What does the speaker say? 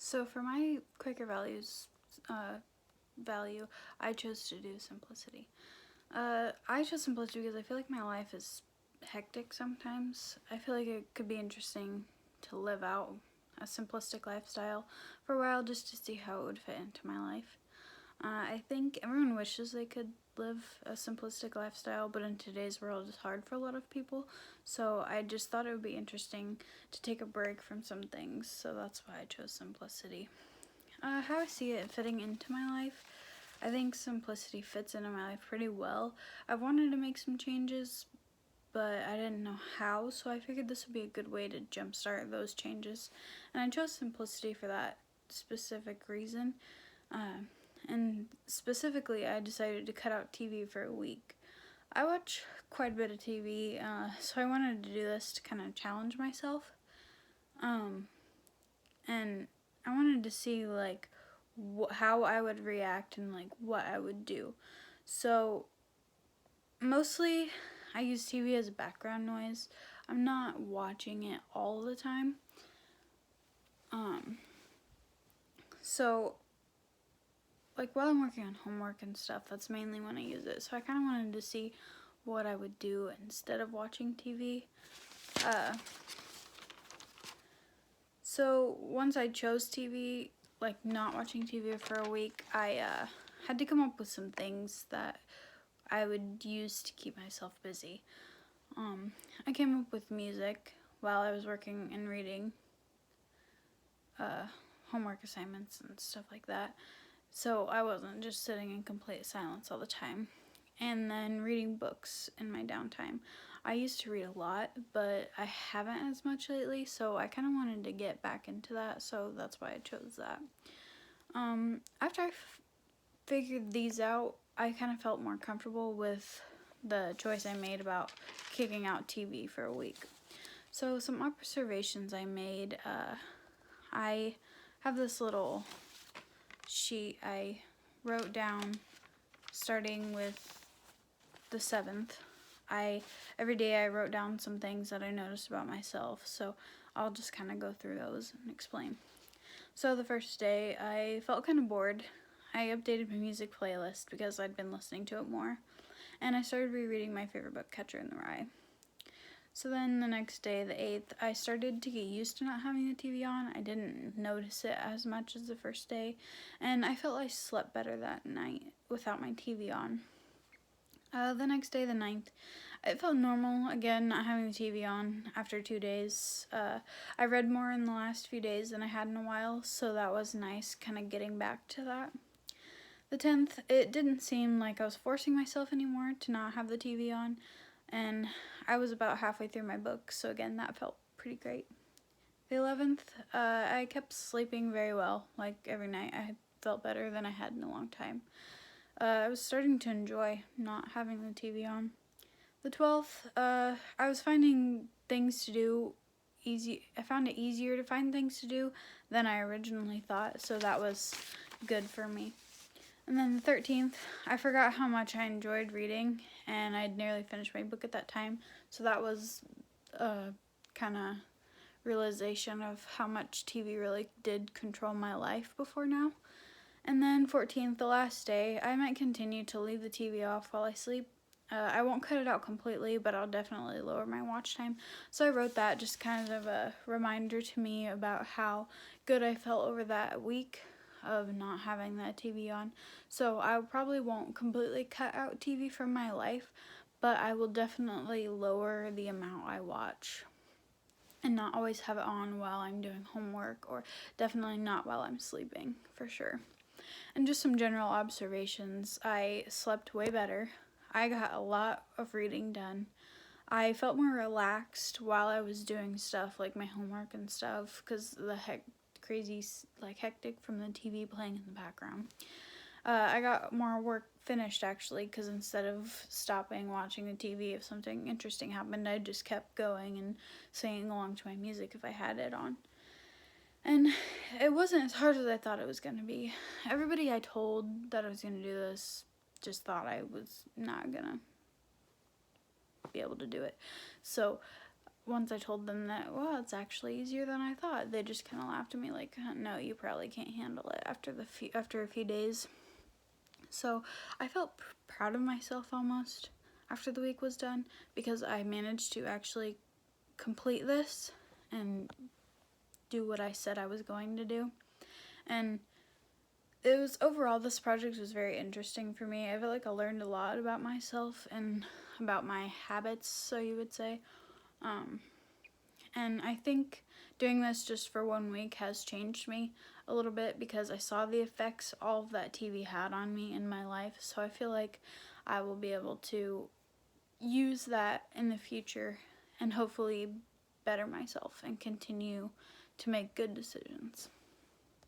So for my Quaker values value, I chose to do simplicity. I chose simplicity because I feel like my life is hectic sometimes. I feel like it could be interesting to live out a simplistic lifestyle for a while just to see how it would fit into my life. I think everyone wishes they could live a simplistic lifestyle, but in today's world it's hard for a lot of people. So I just thought it would be interesting to take a break from some things, so that's why I chose simplicity. How I see it fitting into my life, I think simplicity fits into my life pretty well. I wanted to make some changes, but I didn't know how, so I figured this would be a good way to jumpstart those changes. And I chose simplicity for that specific reason. And specifically, I decided to cut out TV for a week. I watch quite a bit of TV, so I wanted to do this to kind of challenge myself. And I wanted to see like how I would react and like what I would do. So mostly I use TV as a background noise. I'm not watching it all the time. So like while I'm working on homework and stuff, that's mainly when I use it. So I kind of wanted to see what I would do instead of watching TV. So once I chose TV, like not watching TV for a week, I had to come up with some things that I would use to keep myself busy. I came up with music while I was working and reading homework assignments and stuff like that. So I wasn't just sitting in complete silence all the time. And then reading books in my downtime. I used to read a lot, but I haven't as much lately, so I kind of wanted to get back into that, so that's why I chose that. After I figured these out, I kind of felt more comfortable with the choice I made about kicking out TV for a week. So some observations I made, I have this little sheet I wrote down starting with the 7th. Every day I wrote down some things that I noticed about myself, so I'll just kind of go through those and explain. So the first day I felt kind of bored. I updated my music playlist because I'd been listening to it more, and I started rereading my favorite book, Catcher in the Rye. So then the next day, the 8th, I started to get used to not having the TV on. I didn't notice it as much as the first day, and I felt I slept better that night without my TV on. The next day, the 9th, it felt normal, again, not having the TV on after 2 days. I read more in the last few days than I had in a while, so that was nice, kind of getting back to that. The 10th, it didn't seem like I was forcing myself anymore to not have the TV on, and I was about halfway through my book, so again, that felt pretty great. The 11th, I kept sleeping very well, like every night. I felt better than I had in a long time. I was starting to enjoy not having the TV on. The 12th, I was finding things to do I found it easier to find things to do than I originally thought, so that was good for me. And then the 13th, I forgot how much I enjoyed reading, and I'd nearly finished my book at that time, so that was a kind of realization of how much TV really did control my life before now. And then 14th, the last day, I might continue to leave the TV off while I sleep. I won't cut it out completely, but I'll definitely lower my watch time. So I wrote that just kind of a reminder to me about how good I felt over that week of not having that TV on. So I probably won't completely cut out TV from my life, but I will definitely lower the amount I watch and not always have it on while I'm doing homework, or definitely not while I'm sleeping, for sure. And just some general observations. I slept way better. I got a lot of reading done. I felt more relaxed while I was doing stuff like my homework and stuff because the crazy hectic from the TV playing in the background. I got more work finished actually because instead of stopping watching the TV if something interesting happened, I just kept going and singing along to my music if I had it on. And it wasn't as hard as I thought it was going to be. Everybody I told that I was going to do this just thought I was not going to be able to do it. So once I told them that, well, it's actually easier than I thought, they just kind of laughed at me like, no, you probably can't handle it after a few days. So I felt proud of myself almost after the week was done, because I managed to actually complete this and do what I said I was going to do. And it was, overall, this project was very interesting for me. I feel like I learned a lot about myself and about my habits, so you would say. And I think doing this just for 1 week has changed me a little bit, because I saw the effects all of that TV had on me in my life. So I feel like I will be able to use that in the future and hopefully better myself and continue to make good decisions.